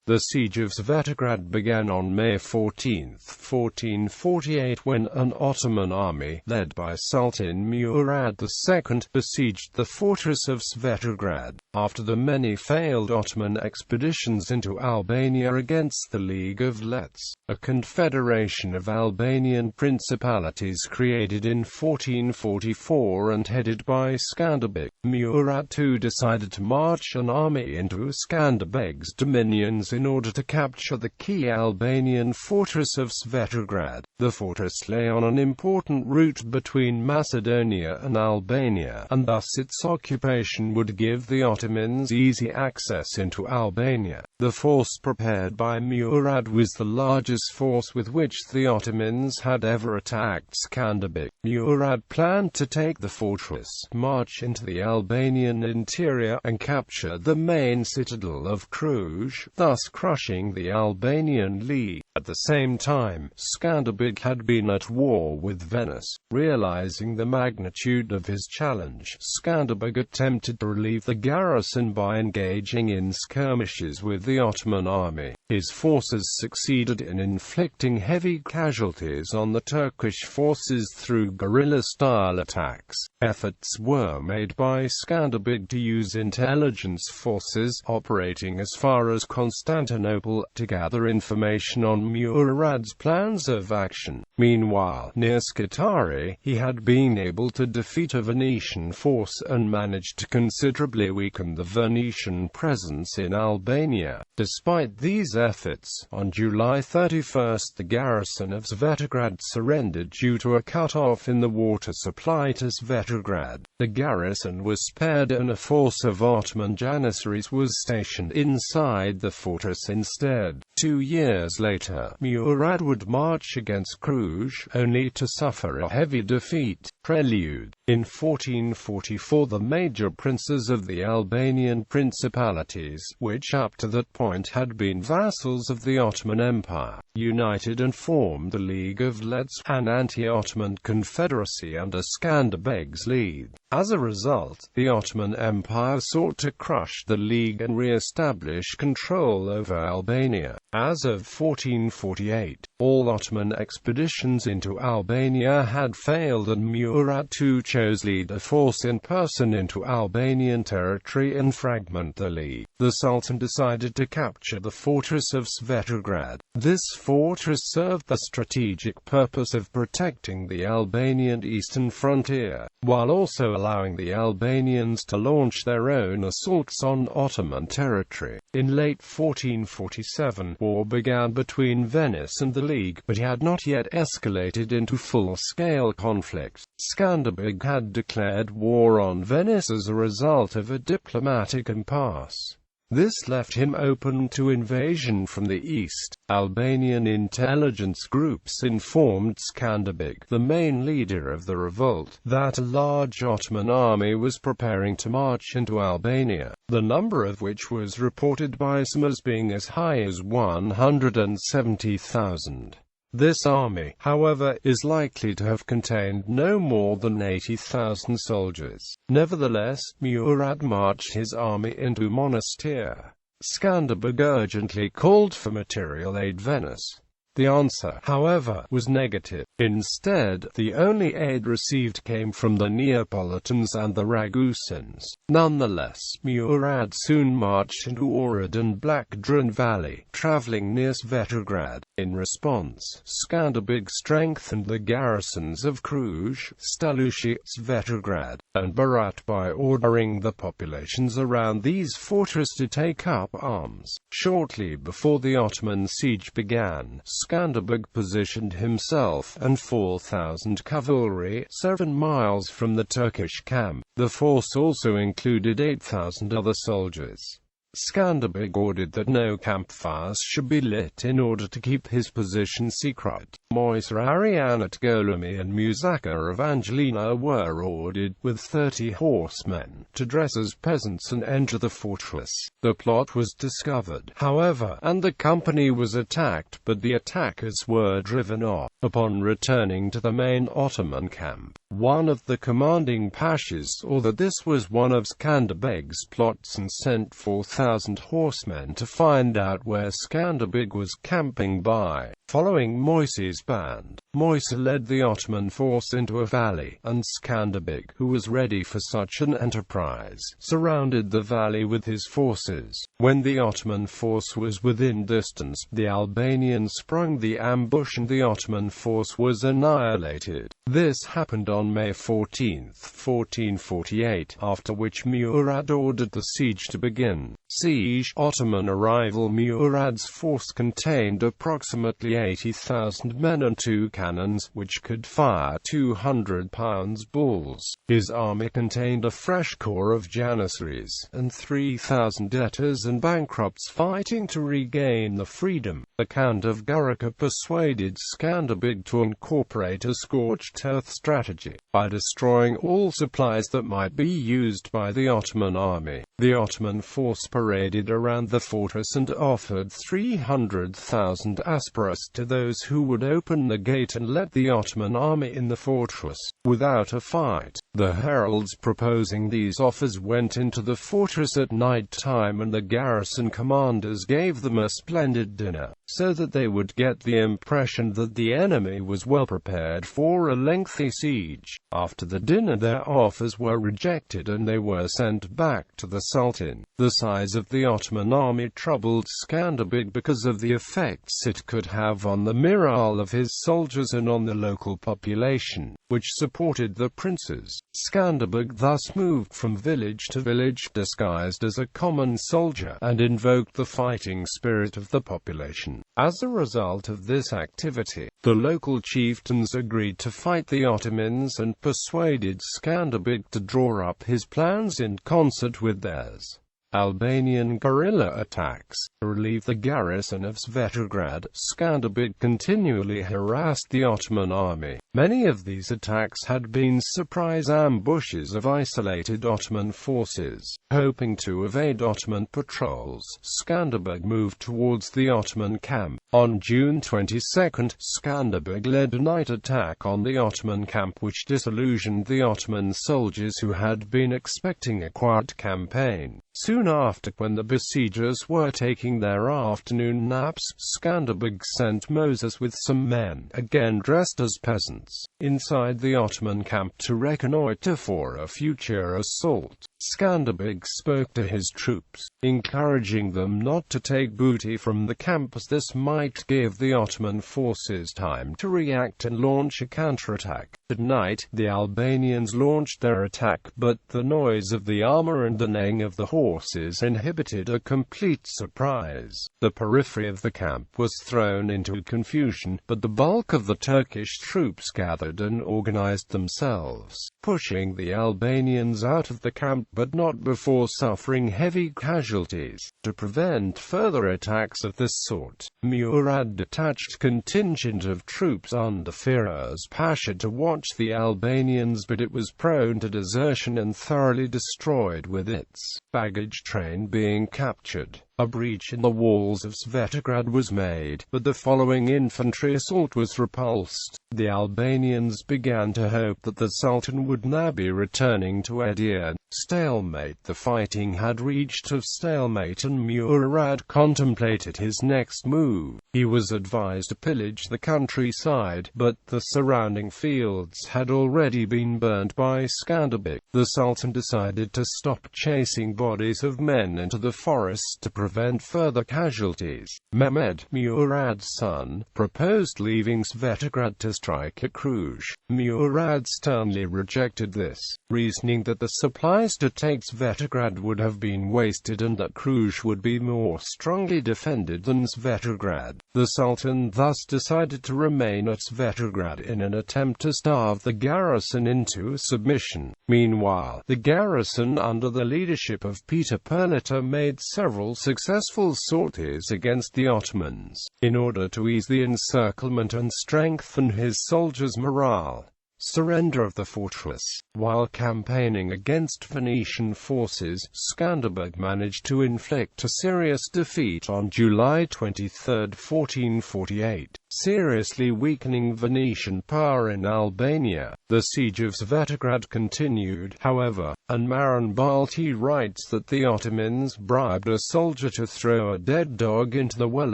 The Siege of Svetigrad began on May 14, 1448, when an Ottoman army, led by Sultan Murad II, besieged the fortress of Svetigrad. After the many failed Ottoman expeditions into Albania against the League of Lezhë, a confederation of Albanian Principalities created in 1444 and headed by Skanderbeg, Murad II decided to march an army into Skanderbeg's dominions in order to capture the key Albanian fortress of Svetigrad. The fortress lay on an important route between Macedonia and Albania, and thus its occupation would give the Ottomans easy access into Albania. The force prepared by Murad was the largest force with which the Ottomans had ever attacked Skanderbeg. Murad planned to take the fortress, march into the Albanian interior, and capture the main citadel of Cluj, thus crushing the Albanian League. At the same time, Skanderbeg had been at war with Venice. Realizing the magnitude of his challenge, Skanderbeg attempted to relieve the garrison by engaging in skirmishes with the Ottoman army. His forces succeeded in inflicting heavy casualties on the Turkish forces through guerrilla-style attacks. Efforts were made by Skanderbeg to use intelligence forces operating as far as Constantinople to gather information on Murad's plans of action. Meanwhile, near Scutari, he had been able to defeat a Venetian force and managed to considerably weaken the Venetian presence in Albania. Despite these efforts, on July 31 the garrison of Svetigrad surrendered due to a cut-off in the water supply to Svetigrad. The garrison was spared and a force of Ottoman janissaries was stationed inside the fortress instead. 2 years later, Murad would march against Cluj, only to suffer a heavy defeat. Prelude. In 1444 the major princes of the Albanian Principalities, which up to that point had been vassals of the Ottoman Empire, united and formed the League of Lezhë, an anti-Ottoman confederacy under Skanderbeg's lead. As a result, the Ottoman Empire sought to crush the League and re-establish control over Albania. As of 1448, all Ottoman expeditions into Albania had failed and Murad II chose to lead a force in person into Albanian territory and fragment the League. The Sultan decided to capture the fortress of Svetigrad. This fortress served the strategic purpose of protecting the Albanian eastern frontier, while also allowing the Albanians to launch their own assaults on Ottoman territory. In late 1447, war began between Venice and the League, but had not yet escalated into full-scale conflict. Skanderbeg had declared war on Venice as a result of a diplomatic impasse. This left him open to invasion from the east. Albanian intelligence groups informed Skanderbeg, the main leader of the revolt, that a large Ottoman army was preparing to march into Albania, the number of which was reported by some as being as high as 170,000. This army, however, is likely to have contained no more than 80,000 soldiers. Nevertheless, Murad marched his army into Monastir. Skanderbeg urgently called for material aid Venice. The answer, however, was negative. Instead, the only aid received came from the Neapolitans and the Ragusans. Nonetheless, Murad soon marched into Ohrid and Black Dran Valley, traveling near Svetigrad. In response, Skanderbeg strengthened the garrisons of Cluj, Stalushi, Svetigrad, and Berat by ordering the populations around these fortresses to take up arms. Shortly before the Ottoman siege began, Skanderbeg positioned himself and 4,000 cavalry 7 miles from the Turkish camp. The force also included 8,000 other soldiers. Skanderbeg ordered that no campfires should be lit in order to keep his position secret. Moisa Arianat Golemi and Musaka of Angelina were ordered, with 30 horsemen, to dress as peasants and enter the fortress. The plot was discovered, however, and the company was attacked, but the attackers were driven off. Upon returning to the main Ottoman camp, one of the commanding pashas saw that this was one of Skanderbeg's plots and sent 4,000 3,000 horsemen to find out where Skanderbeg was camping by. Following Moise's band, Moise led the Ottoman force into a valley, and Skanderbeg, who was ready for such an enterprise, surrounded the valley with his forces. When the Ottoman force was within distance, the Albanians sprung the ambush and the Ottoman force was annihilated. This happened on May 14, 1448, after which Murad ordered the siege to begin. Siege. Ottoman arrival. Murad's force contained approximately 80,000 men and 2 cannons, which could fire 200-pound balls. His army contained a fresh corps of janissaries, and 3,000 debtors and bankrupts fighting to regain the freedom. The Count of Gorica persuaded Skanderbeg to incorporate a scorched earth strategy, by destroying all supplies that might be used by the Ottoman army. The Ottoman force paraded around the fortress and offered 300,000 asperas to those who would open the gate and let the Ottoman army in the fortress, without a fight. The heralds proposing these offers went into the fortress at night time, and the garrison commanders gave them a splendid dinner, so that they would get the impression that the enemy was well prepared for a lengthy siege. After the dinner their offers were rejected and they were sent back to the Sultan. The size of the Ottoman army troubled Skanderbeg because of the effects it could have on the morale of his soldiers and on the local population, which supported the princes. Skanderbeg thus moved from village to village disguised as a common soldier, and invoked the fighting spirit of the population. As a result of this activity, the local chieftains agreed to fight the Ottomans and persuaded Skanderbeg to draw up his plans in concert with theirs. Albanian guerrilla attacks. To relieve the garrison of Svetigrad, Skanderbeg continually harassed the Ottoman army. Many of these attacks had been surprise ambushes of isolated Ottoman forces. Hoping to evade Ottoman patrols, Skanderbeg moved towards the Ottoman camp. On June 22, Skanderbeg led a night attack on the Ottoman camp which disillusioned the Ottoman soldiers who had been expecting a quiet campaign. Soon after, when the besiegers were taking their afternoon naps, Skanderbeg sent Moses with some men, again dressed as peasants, inside the Ottoman camp to reconnoiter for a future assault. Skanderbeg spoke to his troops, encouraging them not to take booty from the camp, as this might give the Ottoman forces time to react and launch a counterattack. At night, the Albanians launched their attack, but the noise of the armor and the neighing of the horses inhibited a complete surprise. The periphery of the camp was thrown into confusion, but the bulk of the Turkish troops gathered and organized themselves, pushing the Albanians out of the camp, but not before suffering heavy casualties. To prevent further attacks of this sort, Murad detached contingent of troops under Firoz Pasha to watch the Albanians, but it was prone to desertion and thoroughly destroyed, with its baggage train being captured. A breach in the walls of Svetigrad was made, but the following infantry assault was repulsed. The Albanians began to hope that the Sultan would now be returning to Edirne. Stalemate. The fighting had reached a stalemate and Murad contemplated his next move. He was advised to pillage the countryside, but the surrounding fields had already been burned by Skanderbeg. The Sultan decided to stop chasing bodies of men into the forest to prevent further casualties. Mehmed, Murad's son, proposed leaving Svetigrad to strike at Cluj. Murad sternly rejected this, reasoning that the supplies to take Svetigrad would have been wasted and that Cluj would be more strongly defended than Svetigrad. The Sultan thus decided to remain at Svetigrad in an attempt to starve the garrison into submission. Meanwhile, the garrison under the leadership of Peter Pernita made several successful sorties against the Ottomans, in order to ease the encirclement and strengthen his soldiers' morale. Surrender of the fortress. While campaigning against Venetian forces, Skanderbeg managed to inflict a serious defeat on July 23, 1448. seriously weakening Venetian power in Albania. The siege of Svetigrad continued, however, and Maran Balti writes that the Ottomans bribed a soldier to throw a dead dog into the well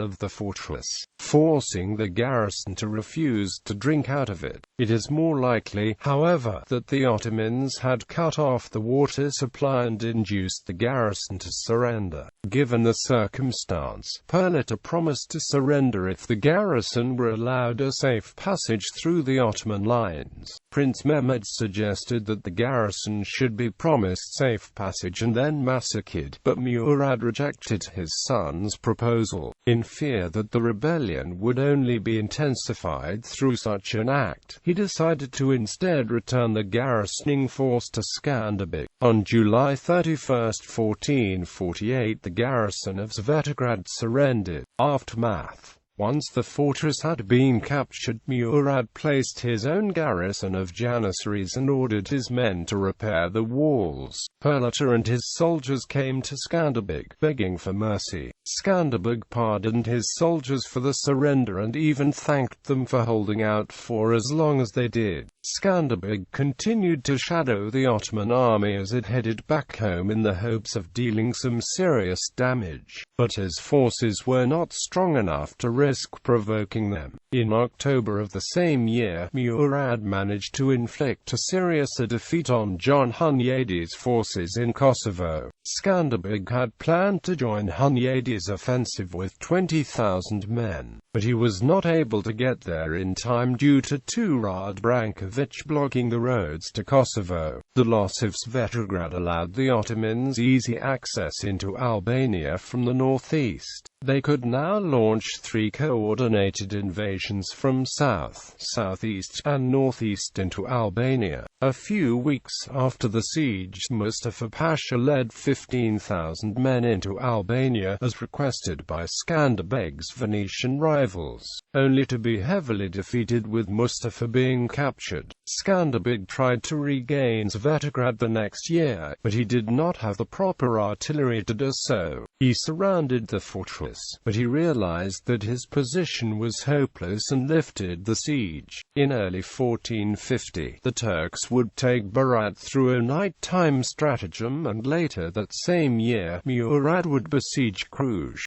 of the fortress, forcing the garrison to refuse to drink out of it. It is more likely, however, that the Ottomans had cut off the water supply and induced the garrison to surrender. Given the circumstance, Perlita promised to surrender if the garrison were allowed a safe passage through the Ottoman lines. Prince Mehmed suggested that the garrison should be promised safe passage and then massacred, but Murad rejected his son's proposal, in fear that the rebellion would only be intensified through such an act. He decided to instead return the garrisoning force to Skanderbeg. On July 31, 1448, the garrison of Svetigrad surrendered. Aftermath. Once the fortress had been captured, Murad placed his own garrison of Janissaries and ordered his men to repair the walls. Perlita and his soldiers came to Skanderbeg, begging for mercy. Skanderbeg pardoned his soldiers for the surrender and even thanked them for holding out for as long as they did. Skanderbeg continued to shadow the Ottoman army as it headed back home in the hopes of dealing some serious damage, but his forces were not strong enough to risk provoking them. In October of the same year, Murad managed to inflict a serious defeat on John Hunyadi's forces in Kosovo. Skanderbeg had planned to join Hunyadi's offensive with 20,000 men, but he was not able to get there in time due to Murad Brankovic blocking the roads to Kosovo. The loss of Svetigrad allowed the Ottomans easy access into Albania from the northeast. They could now launch 3 coordinated invasions from south, southeast, and northeast into Albania. A few weeks after the siege, Mustafa Pasha led 15,000 men into Albania, as requested by Skanderbeg's Venetian rivals, only to be heavily defeated with Mustafa being captured. Skanderbeg tried to regain Svetigrad the next year, but he did not have the proper artillery to do so. He surrounded the fortress, but he realized that his position was hopeless and lifted the siege. In early 1450, the Turks would take Berat through a nighttime stratagem, and later that same year, Murad would besiege Cluj.